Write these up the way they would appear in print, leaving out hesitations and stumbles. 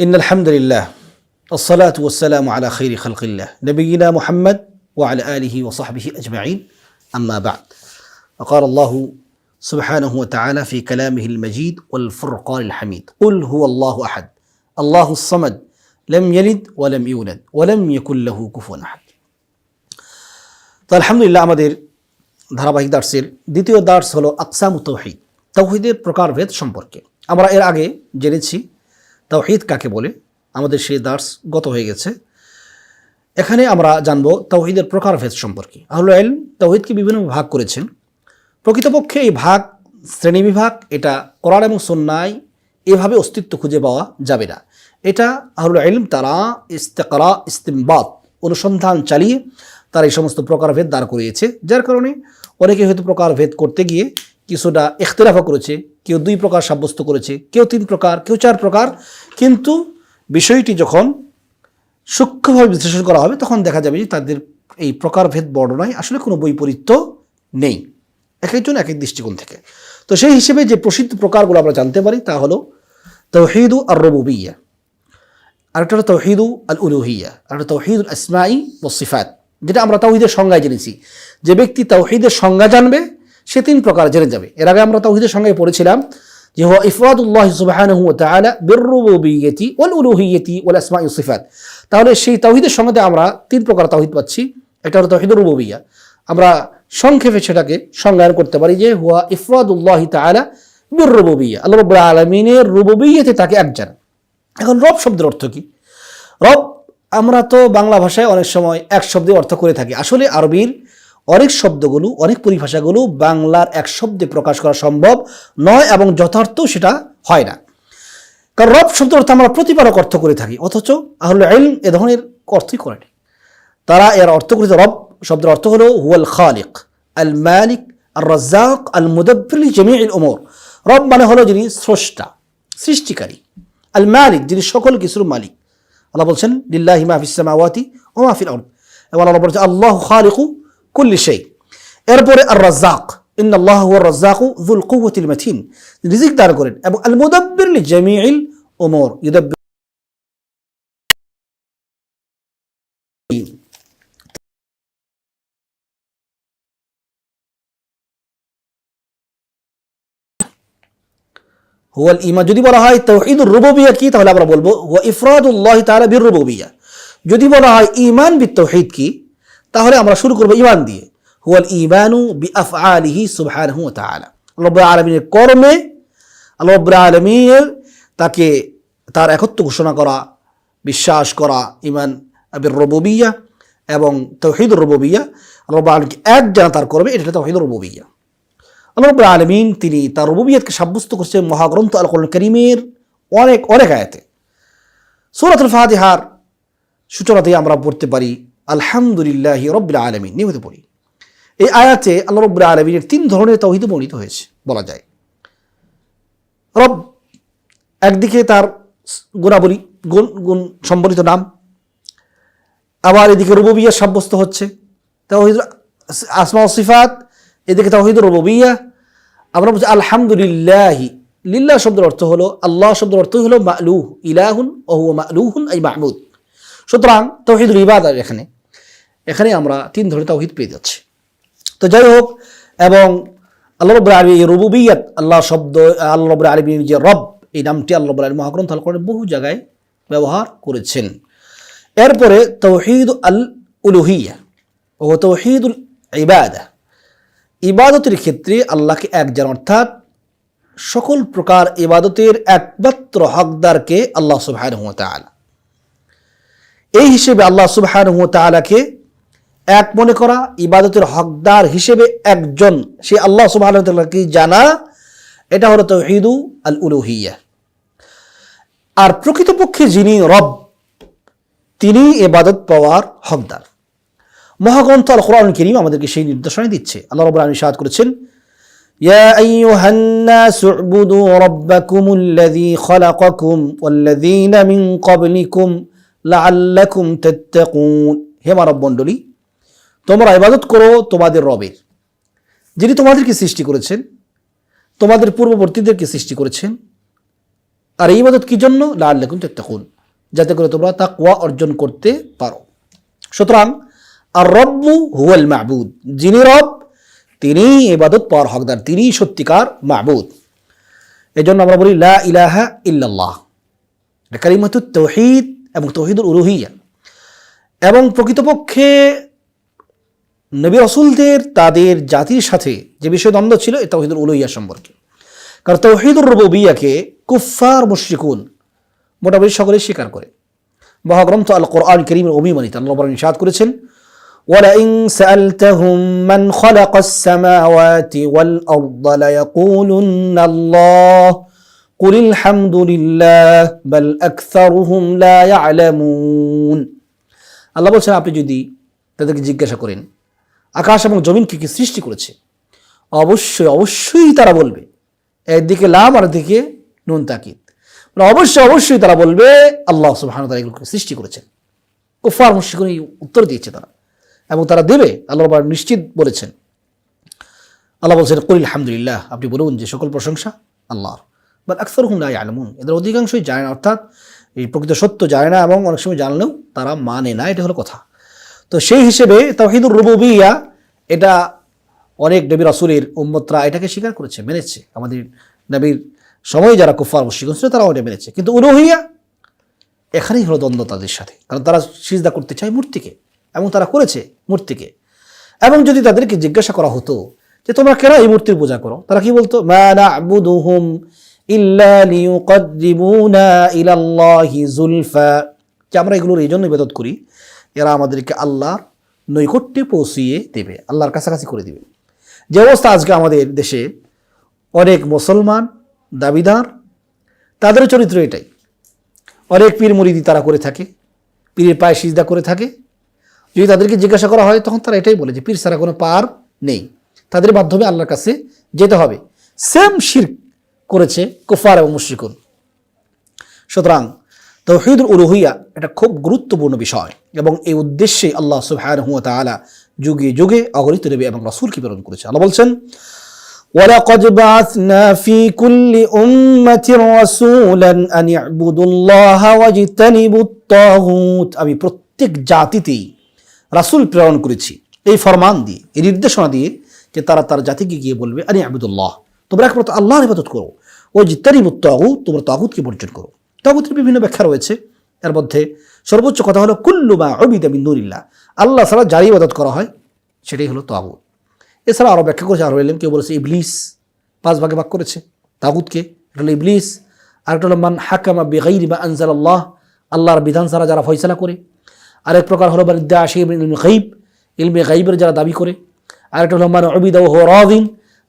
إن الحمد لله والصلاة والسلام على خير خلق الله نبينا محمد وعلى آله وصحبه أجمعين أما بعد فقال الله سبحانه وتعالى في كلامه المجيد والفرقان الحميد قل هو الله أحد الله الصمد لم يلد ولم يولد ولم يكن له كفوا أحد তো আলহামদুলিল্লাহ আমাদের ধারাবাহিক দার্সের দ্বিতীয় দার্স হলো আকসামুত তাওহীদ, তাওহীদের প্রকারভেদ সম্পর্কে। আমরা এর আগে জেনেছি তাওহীদ কাকে বলে, আমাদের সেই দার্স গত হয়ে গেছে। এখানে আমরা জানব তাওহীদের প্রকারভেদ সম্পর্কে। আহলুল ইলম তাওহীদকে বিভিন্ন ভাগ করেছেন। প্রকৃতপক্ষে এই ভাগ শ্রেণীবিভাগ এটা কোরআন এবং সুন্নাহয় এভাবে অস্তিত্ব খুঁজে পাওয়া যাবে না। এটা আহলুল ইলম তারা ইস্তেকরা ইস্তিমবাত অনুসন্ধান চালিয়ে তারা এই সমস্ত প্রকারভেদ দাঁড় করিয়েছে, যার কারণে অনেকে হয়তো প্রকারভেদ করতে গিয়ে কিছুটা ইখতিলাফ করেছে। কেউ 2 প্রকার সাব্যস্ত করেছে, কেউ 3 প্রকার, কেউ 4 প্রকার। কিন্তু বিষয়টি যখন সূক্ষ্মভাবে বিশ্লেষণ করা হবে তখন দেখা যাবে যে তাদের এই প্রকারভেদ বর্ণনায় আসলে কোনো বৈপরীত্য নেই, এক একজন এক এক দৃষ্টিকোণ থেকে। তো সেই হিসেবে যে প্রসিদ্ধ প্রকারগুলো আমরা জানতে পারি তা হলো তাওহীদু আর-রুবুবিয়্যাহ, আরেকটা হলো তাওহীদু আল-উলুহিয়্যাহ, আরেকটা তাওহীদুল আসমাই ওয়াস সিফাত, যেটা আমরা তাওহীদের সংজ্ঞায় জেনেছি। যে ব্যক্তি তাওহীদের সংজ্ঞা জানবে সে 3 প্রকার জেনে যাবে। এর আগে আমরা তাওহীদের সংজ্ঞায় পড়েছিলাম যে হুয়া ইফরাদুল্লাহ সুবহানাহু ওয়া তাআলা বির-রুবুবিয়্যাতি ওয়াল উলুহিয়্যাতি ওয়াল আসমাই ওয়াস সিফাত। তাহলে সেই তাওহীদের সংজ্ঞাতে আমরা 3 প্রকার তাওহীদ পাচ্ছি। একটা হলো তাওহীদুর রুবুবিয়্যাহ, আমরা সংক্ষেপে সেটাকে সংজ্ঞায়ন করতে পারি যে হুয়া ইফরাদুল্লাহ তাআলা বির-রুবুবিয়্যাহ, আল্লাহ রাব্বুল আলামিনের রুবুবিয়্যাতে তাকে এক জানা। এখন রব শব্দের অর্থ কি? রব আমরা তো বাংলা ভাষায় অনেক সময় এক শব্দে অর্থ করে থাকি। আসলে আরবির অনেক শব্দগুলো, অনেক পরিভাষাগুলো বাংলার এক শব্দে প্রকাশ করা সম্ভব নয় এবং যথার্থ সেটা হয় না। কারণ রব শব্দের অর্থ আমরা প্রতিপালক অর্থ করে থাকি, অথচ আহলুল ইলম এ ধরনের অর্থই করেনি। তারা এর অর্থ করেছে রব শব্দের অর্থ হলো হুয়াল খালিক আল মালিক আর রাজ্জাক আল মুদাব্বির লিজামিইল উমুর। রব মানে হলো যিনি স্রষ্টা, সৃষ্টিকারী, আল মালিক যিনি সকল কিছুর মালিক। আল্লাহ বলছেন লিল্লাহি মা ফিস সামাওয়াতি ওয়া মা ফিল আরদ, এবং আল্লাহ বলছেন আল্লাহু খালিকু কুল্লি শাই। এরপরে আর রাজ্জাক, ইন্নাল্লাহা হুয়ার রাজ্জাকু যুল কুওয়াতিল মাতিন, রিজিক দান করেন, এবং আল মুদাব্বির লিজামিইল উমুর, ইউদাব্বির হুয়াল ঈমান। যদি বলা হয় তাওহীদুর রুবুবিয়্যাহ কি, তাহলে আমরা বলবো হুয়া ইফরাদুল্লাহি তাআলা বির-রুবুবিয়্যাহ। যদি বলা হয় ঈমান বিত-তাওহীদ কি, তাহলে আমরা শুরু করব ঈমান দিয়ে। হুয়াল ঈমানু বিআফআলিহি সুবহানাহু ওয়া তাআলা, আল্লাহ রাব্বুল আলামিনের কর্মে আল্লাহ রাব্বুল আলামিনের তাকে তার একত্ব ঘোষণা করা, বিশ্বাস করা, ঈমান বির-রুবুবিয়্যাহ এবং তাওহীদুর রুবুবিয়্যাহ, আল্লাহ রাব্বুল আলামিনকে এক জানা তার কর্মে, এটা তাওহীদুর রুবুবিয়্যাহ। আল্লাহ রাব্বুল আলামিন তিনি তার রুবুবিয়্যাতকে সাব্যস্ত করছেন মহাগ্রন্থ আল কোরআনুল কারীমের অনেক অনেক আয়াতে। সূরাতুল ফাতিহার সূচনাতেই আমরা পড়তে পারি আলহামদুলিল্লাহি রাব্বিল আলামিন, নিয়মিত পড়ি। এই আয়াতে আল্লাহ রাব্বুল আলামিনের 3 ধরনের তাওহীদ বর্ণিত হয়েছে বলা যায়। রব একদিকে তার গুণাবলী, গুণ সম্বলিত নাম, আবার এদিকে রুবুবিয়্যাহ সাব্যস্ত হচ্ছে, তাওহীদ আসমা ওয়াস সিফাত, এদিকে তাওহীদুর রুবুবিয়্যাহ। আমরা বলছি আলহামদুলিল্লাহি, লিল্লাহ শব্দের অর্থ হলো, আল্লাহ শব্দের অর্থ হলো মা'লুহ, ইলাহুন ওয়া হুয়া মা'লুহুন আই মাহমুদ। সুতরাং তাওহীদুল ইবাদা এখানে আমরা 3 ধরনের তাওহীদ পেয়ে যাচ্ছি। তো যাই হোক, এবং আল্লাহ রাব্বুল আলামিন রুবুবিয়্যাত, আল্লাহ শব্দ, আল্লাহ রাব্বুল আলামিন যে রব, এই নামটি আল্লাহ রাব্বুল আলামিন মহাগ্রন্থ আল কোরআনে বহু জায়গায় ব্যবহার করেছেন। এরপরে তাওহীদ আল উলুহিয়্যাহ ও তাওহীদুল ইবাদা, ইবাদতের ক্ষেত্রে আল্লাহকে এক জানা, অর্থাৎ সকল প্রকার ইবাদতের একমাত্র হকদারকে আল্লাহ সুবহানাহু ওয়া তাআলা। এই হিসেবে আল্লাহ সুবহানাহু ওয়া তাআলাকে এক মনে করা, ইবাদতের হকদার হিসেবে একজন সে আল্লাহ সুবহানাহু ওয়া তাআলাকে জানা, এটা হলো তাওহীদু আল উলুহিয়্যাহ। আর প্রকৃতপক্ষে যিনি রব তিনি ইবাদত পাওয়ার হকদার। মহাগ্রন্থ আল কোরআনুল কারীম আমাদেরকে সেই নির্দেশনা দিচ্ছে। আল্লাহ রাব্বুল আলামিন ইরশাদ করেছেন ইয়া আইয়ুহান নাসু উবুদু রাব্বাকুমুল্লাযী খালাকাকুম ওয়াল্লাযীনা মিন ক্বাবলিকুম লাআল্লাকুম তাত্তাকুন। হে মানব মণ্ডলী, তোমরা ইবাদত করো তোমাদের রবের, যিনি তোমাদেরকে সৃষ্টি করেছেন, তোমাদের পূর্ববর্তীদেরকে সৃষ্টি করেছেন, আর এই ইবাদত কি জন্য? লাআল্লাকুম তাত্তাকুন, যাতে করে তোমরা তাকওয়া অর্জন করতে পারো। সুতরাং আর রব্বু হুয়াল মাবুদ, যিনি রব তিনিই ইবাদত পাওয়ার হকদার, তিনিই সত্যিকার মাবুদ। এজন্য আমরা বলি লা ইলাহা ইল্লাল্লাহ, কালিমাতুত তাওহীদ এবং তাওহীদুল উলুহিয়্যা। এবং প্রকৃতপক্ষে নবী রাসূলদের তাদের জাতির সাথে যে বিষয় দ্বন্দ্ব ছিল এই তাওহীদুল উলুহিয়্যা সম্পর্কে। কারণ তাওহীদুর রুবুবিয়্যাকে কুফফার মুশরিকুন মোটামুটি সকলেই স্বীকার করে। মহাগ্রন্থ আল কোরআন কারীমের অভিমানিত আল্লাহ পাক ইরশাদ করেছেন, ওয়ালাইন সাআলতাহুম মান খালাকাস সামাওয়াতি ওয়াল আরদা লায়াকুলুন্না আল্লাহ কুলিল হামদুলিল্লাহ বাল আকসারুহুম লা ইয়ালামুন। আল্লাহ বলছেন, আপনি যদি তাদেরকে জিজ্ঞাসা করেন আকাশ এবং জমিনকে কি সৃষ্টি করেছে, অবশ্যই অবশ্যই তারা বলবে, একদিকে লাম আর একদিকে নুন তাকিদ, অবশ্যই অবশ্যই তারা বলবে আল্লাহ সুবহানাহু ওয়া তাআলা এগুলোকে সৃষ্টি করেছেন। কুফার মুশরিকুন এই উত্তর দিয়েছে তারা, এবং তারা দেবে, আল্লাহ রাব্বুল আলামিন নিশ্চিত বলেছেন। আল্লাহ বলছেন কুলিল হামদুলিল্লাহ, আপনি বলুন যে সকল প্রশংসা আল্লাহর, বাল আকসারুহুম লা ইয়ালামুন, এদের অধিকাংশই জানে না, অর্থাৎ এই প্রকৃত সত্য জানে না, এবং অনেক সময় জানলেও তারা মানে না, এটা হলো কথা। তো সেই হিসেবে তাওহীদুর রুবুবিয়্যা এটা অনেক নবী রাসূলের উম্মতরা এটাকে স্বীকার করেছে, মেনেছে। আমাদের নবীর সময় যারা কুফার মুশরিক ছিল তারাও এটা মেনেছে। কিন্তু উলুহিয়্যা এখানেই হলো দ্বন্দ্ব তাদের সাথে, কারণ তারা সিজদা করতে চায় মূর্তিকে, এবং তারা করেছে মূর্তিকে। এবং যদি তাদেরকে জিজ্ঞাসা করা হতো যে তোমরা কেন এই মূর্তির পূজা করো, তারা কি বলতো? মা না'বুদুহুম ইল্লা লিয়ুকাররিবুনা ইলাল্লাহি যুলফা, যে আমরা এগুলোর এই জন্য ইবাদত করি, এরা আমাদেরকে আল্লাহর নৈকট্যে পৌঁছিয়ে দেবে, আল্লাহর কাছাকাছি করে দিবে। যে অবস্থা আজকে আমাদের দেশে অনেক মুসলমান দাবিদার, তাদের চরিত্র এটাই। অনেক পীর মুরিদি তারা করে থাকে, পীরের পায়ে সিজদা করে থাকে। যদি তাদেরকে জিজ্ঞাসা করা হয় তখন তারা এটাই বলে যে পীর ছাড়া কোনো পার নেই, তাদের মাধ্যমে আল্লাহর কাছে যেতে হবে। সেম শিরক করেছে কুফার এবং মুশরিকুন। সুতরাং তাওহীদুল উলুহিয়্যা এটা খুব গুরুত্বপূর্ণ বিষয়, এবং এই উদ্দেশ্যে আল্লাহ সুবহানাহু ওয়া তাআলা যুগে যুগে অগণিত নবী এবং রাসূলকে প্রেরণ করেছে। আল্লাহ বলছেন, ওয়ালাকাদ বা'আসনা ফি কুল্লি উম্মাতির রাসূলান আন ই'বুদুল্লাহা ওয়াজতানিবুত তাগুত, আমি প্রত্যেক জাতিতেই রাসূল প্রেরণ করেছি এই ফরমান দিয়ে, এই নির্দেশনা দিয়ে যে তারা তার জাতিকে গিয়ে বলবে আন ই'বুদুল্লাহ, তোমরা একমাত্র আল্লাহর ইবাদত করো, ওয়াজতানিবুত তাগুত, তোমরা তাগুতকে বর্জন করো। তাগুতের বিভিন্ন ব্যাখ্যা রয়েছে, এর মধ্যে সর্বোচ্চ কথা হলো কুল্লু মা উবিদা মিন দুনিল্লাহ, আল্লাহ ছাড়া যার ইবাদত করা হয় সেটাই হলো তাগুত। এছাড়া আরও ব্যাখ্যা করেছে, আরো এলেম কেউ বলেছে ইবলিস, 5 ভাগে ভাগ করেছে তাগুতকে। এটা হলো ইবলিস, আরেকটা হলো মান হাকামা বিগাইরি মা আনজালাল্লাহ, আল্লাহর বিধান ছাড়া যারা ফয়সালা করে। আরেক প্রকার হলো মান ইদ্দাআ মিন ইলমে গায়ব, ইলমে গায়বের যারা দাবি করে। আরেকটা হলো মান উবিদা ওয়া হুয়া রাদিন,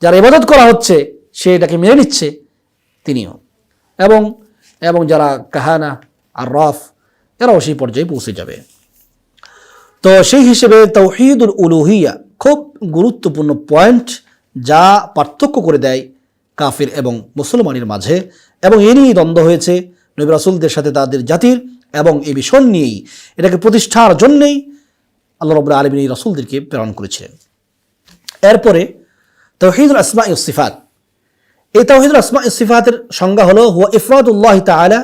যার ইবাদত করা হচ্ছে সে এটাকে মেনে নিচ্ছে তিনিও। এবং যারা কাহানা আর রাফ, এরাও সেই পর্যায়ে পৌঁছে যাবে। তো সেই হিসেবে তাওহীদুল উলুহিয়্যা খুব গুরুত্বপূর্ণ পয়েন্ট, যা পার্থক্য করে দেয় কাফির এবং মুসলমানের মাঝে, এবং এ নিয়েই দ্বন্দ্ব হয়েছে নবী রাসূলদের সাথে তাদের জাতির, এবং এই বিষয় নিয়েই এটাকে প্রতিষ্ঠার জন্যেই আল্লাহ রাব্বুল আলামিন এই রাসূলদেরকে প্রেরণ করেছিলেন। এরপরে তাওহীদুল আসমা ওয়াস সিফাত, এই তাওহীদুল আসমা ওয়াস সিফাতের সংজ্ঞা হলো হুয়া ইফরাদুল্লাহি তাআলা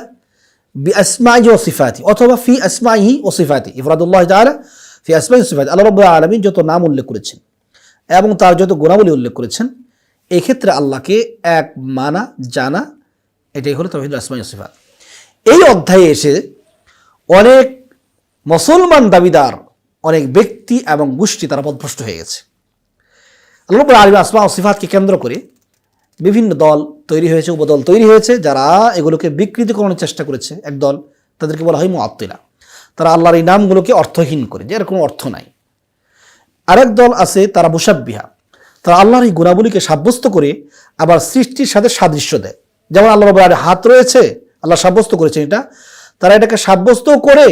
বিআসমাইহি ওয়া সিফাতিহি, অথবা ফি আসমাইহি ওয়া সিফাতিহি। ইফরাদুল্লাহি তাআলা ফি আসমাইহি ওয়া সিফাতিহি, আল্লাহ রাব্বুল আলামিন যত নাম উল্লেখ করেছেন এবং তার যত গুণাবলী উল্লেখ করেছেন, এই ক্ষেত্রে আল্লাহকে এক মানা জানা, এটাই হলো তাওহীদুল আসমা ওয়াস সিফাত। এই অধ্যায়ে এসে অনেক মুসলমান দাবিদার, অনেক ব্যক্তি এবং গোষ্ঠী তারা পথভ্রষ্ট হয়ে গেছে। আল্লাহ রাব্বুল আলামিন আসমা ওয়াস সিফাতকে কেন্দ্র করে বিভিন্ন দল তৈরি হয়েছে, উপদল তৈরি হয়েছে, যারা এগুলোকে বিকৃতি করানোর চেষ্টা করেছে। একদল, তাদেরকে বলা হয় মুআত্তিলা, তারা আল্লাহর এই নামগুলোকে অর্থহীন করে, যে এর কোনো অর্থ নাই। আরেক দল আছে তারা মুশাব্বিহা, তারা আল্লাহর এই গুণাবলীকে সাব্যস্ত করে আবার সৃষ্টির সাথে সাদৃশ্য দেয়। যেমন আল্লাহ রাব্বুল আলামিনের হাত রয়েছে, আল্লাহ সাব্যস্ত করেছেন এটা, তারা এটাকে সাব্যস্ত করে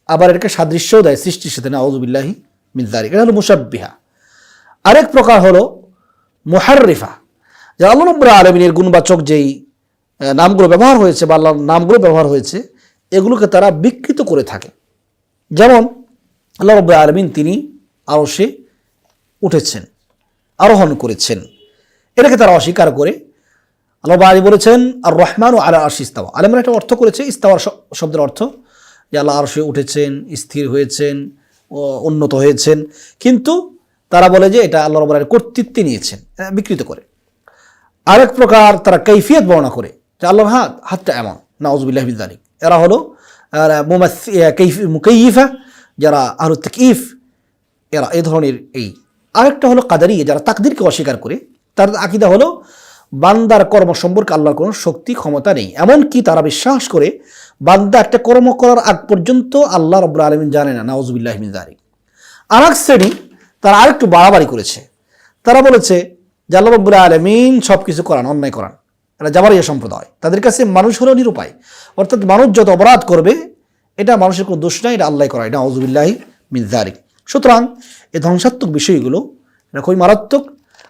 আবার এটাকে সাদৃশ্যও দেয় সৃষ্টির সাথে, নাউযু বিল্লাহি মিন যালিক, এটা হলো মুশাব্বিহা। আরেক প্রকার হলো মুহাররিফা, যে আল্লাহ রাব্বুল আলামিনের গুণবাচক যেই নামগুলো ব্যবহার হয়েছে বা আল্লাহর নামগুলো ব্যবহার হয়েছে, এগুলোকে তারা বিকৃত করে থাকে। যেমন আল্লাহ রাব্বুল আলামিন তিনি আরশে উঠেছেন, আরোহণ করেছেন, এটাকে তারা অস্বীকার করে আল্লাহ রাব্বুল আলামিন বলেছেন আর রহমান ও আলা আরশি ইস্তাওয়া। আলেমরা একটা অর্থ করেছে ইস্তাওয়ার শব্দের অর্থ যে আল্লাহ আরশে উঠেছেন, স্থির হয়েছেন, উন্নত হয়েছেন, কিন্তু তারা বলে যে এটা আল্লাহ রাব্বুল আলামিন কর্তৃত্বে নিয়েছেন, বিকৃত করে। আরেক প্রকার তারা কৈফিয়ত বর্ণনা করে যে আল্লাহর হাতটা এমন, নাউযুবিল্লাহি মিন যালিক। এরা হলো মুকাইয়িফা, যারা আহলুত তাকয়ীফ, এরা এই ধরনের। আরেকটা হলো কাদারিয়া, যারা তাকদীরকে অস্বীকার করে। তার আকীদা হলো বান্দার কর্ম সম্পর্কে আল্লাহর কোনো শক্তি ক্ষমতা নেই। এমনকি তারা বিশ্বাস করে বান্দা একটা কর্ম করার আগ পর্যন্ত আল্লাহ রাব্বুল আলামিন জানে না, নাউযুবিল্লাহি মিন যালিক। আরেক শ্রেণী তারা আরেকটু বাড়াবাড়ি করেছে। তারা বলেছে যে আল্লাহ রাব্বুল আলামিন সব কিছু করান, অন্যায় করান। এটা জাবারিয়া সম্প্রদায়। তাদের কাছে মানুষ হলো নিরুপায়, অর্থাৎ মানুষ যত অপরাধ করবে এটা মানুষের কোনো দোষ নাই, এটা আল্লাহ করায়, এটা নাউযুবিল্লাহি মিন যালিক। সুতরাং এই ধ্বংসাত্মক বিষয়গুলো এটা খুবই মারাত্মক।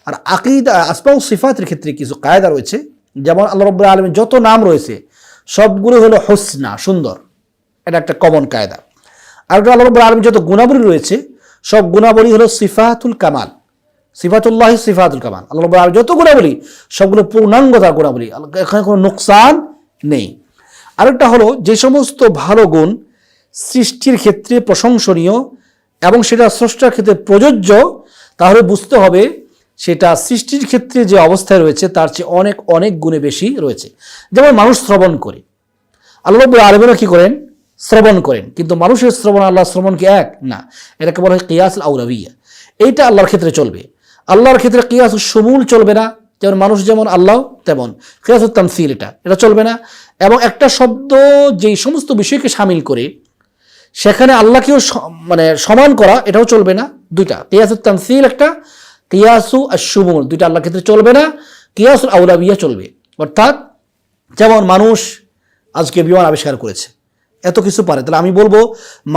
আর আকীদা আসমা ও সিফাতের ক্ষেত্রে কিছু কায়দা রয়েছে, যেমন আল্লাহ রাব্বুল আলামিন যত নাম রয়েছে সবগুলো হলো হুসনা, সুন্দর, এটা একটা কমন কায়দা। আর আল্লাহ রাব্বুল আলামিন যত গুণাবলী রয়েছে সব গুণাবলী হলো সিফাতুল কামাল, সিফাতুল্লাহি সিফাতুল কামাল। আল্লাহ রাব্বুল আলামিন যত গুণাবলী সবগুলো পূর্ণাঙ্গতার গুণাবলী, এখানে কোনো নোকসান নেই। আরেকটা হলো যে সমস্ত ভালো গুণ সৃষ্টির ক্ষেত্রে প্রশংসনীয় এবং সেটা স্রষ্টার ক্ষেত্রে প্রযোজ্য, তাহলে বুঝতে হবে সেটা সৃষ্টির ক্ষেত্রে যে অবস্থায় রয়েছে তার চেয়ে অনেক অনেক গুণে বেশি রয়েছে। যেমন মানুষ শ্রবণ করে, আল্লাহ রাব্বুল আলামিনও কি করেন? শ্রবণ করেন, কিন্তু মানুষের শ্রবণ আল্লাহর শ্রবণ কি এক না? এটাকে বলা হয় কিয়াসুল আউলাবিয়া। এইটা আল্লাহর ক্ষেত্রে চলবে, আল্লাহর ক্ষেত্রে কিয়াসুল শুমুল চলবে না। যেমন মানুষ যেমন আল্লাহ তেমন। কিয়াসুল তামসিল এটা চলবে না। এবং একটা শব্দ যেই সমস্ত বিষয়কে শামিল করে সেখানে আল্লাহকেও মানে সমান করা, এটাও চলবে না। দুইটা, কিয়াসুল তামসিল একটা, কিয়াসু আশ-শুমুল, দুইটা আল্লাহর ক্ষেত্রে চলবে না। কিয়াসুল আউলাবিয়া চলবে। অর্থাৎ যেমন মানুষ আজকে বিমান আবিষ্কার করেছে, এত কিছু পারে, তাহলে আমি বলবো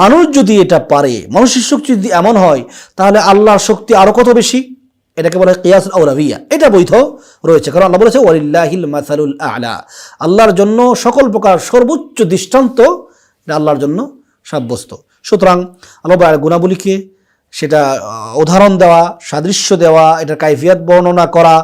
মানুষ যদি এটা পারে, মানুষের শক্তি যদি এমন হয়, তাহলে আল্লাহর শক্তি আরো কত বেশি। এটাকে বলা হয় কিয়াসুল আউলাবিয়া। এটা বৈধ রয়েছে, কারণ আল্লাহ বলেছে ওয়ালিল্লাহিল মাসালুল আ'লা, আল্লাহর জন্য সকল প্রকার সর্বোচ্চ দৃষ্টান্ত এটা আল্লাহর জন্য সাব্যস্ত। সুতরাং আল্লাহ গুণাবলীকে সেটা উদাহরণ দেওয়া, সাদৃশ্য দেওয়া, এটা কাইফিয়াত বর্ণনা করা,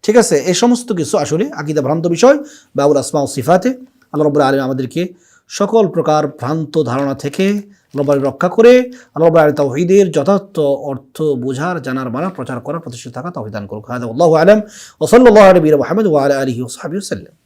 ঠিক আছে, এই সমস্ত কিছু আসলে আকীদা ভ্রান্ত বিষয়। বাউল আসমা ও সিফাতে আল্লাহ রাব্বুল আলামিন আমাদেরকে সকল প্রকার ভ্রান্ত ধারণা থেকে আল্লাহ রক্ষা করে আল্লাহ তাওহীদের যথার্থ অর্থ বোঝার, জানার, মানার, প্রচার করার প্রতিষ্ঠিত থাকা তৌফিক দান করুক। হাদা আল্লাহু আ'লাম ওয়া সাল্লাল্লাহু আলা নবিয়িনা মুহাম্মদ ওয়া আলা আলিহি ওয়া সাহবিহি ওয়াসাল্লাম।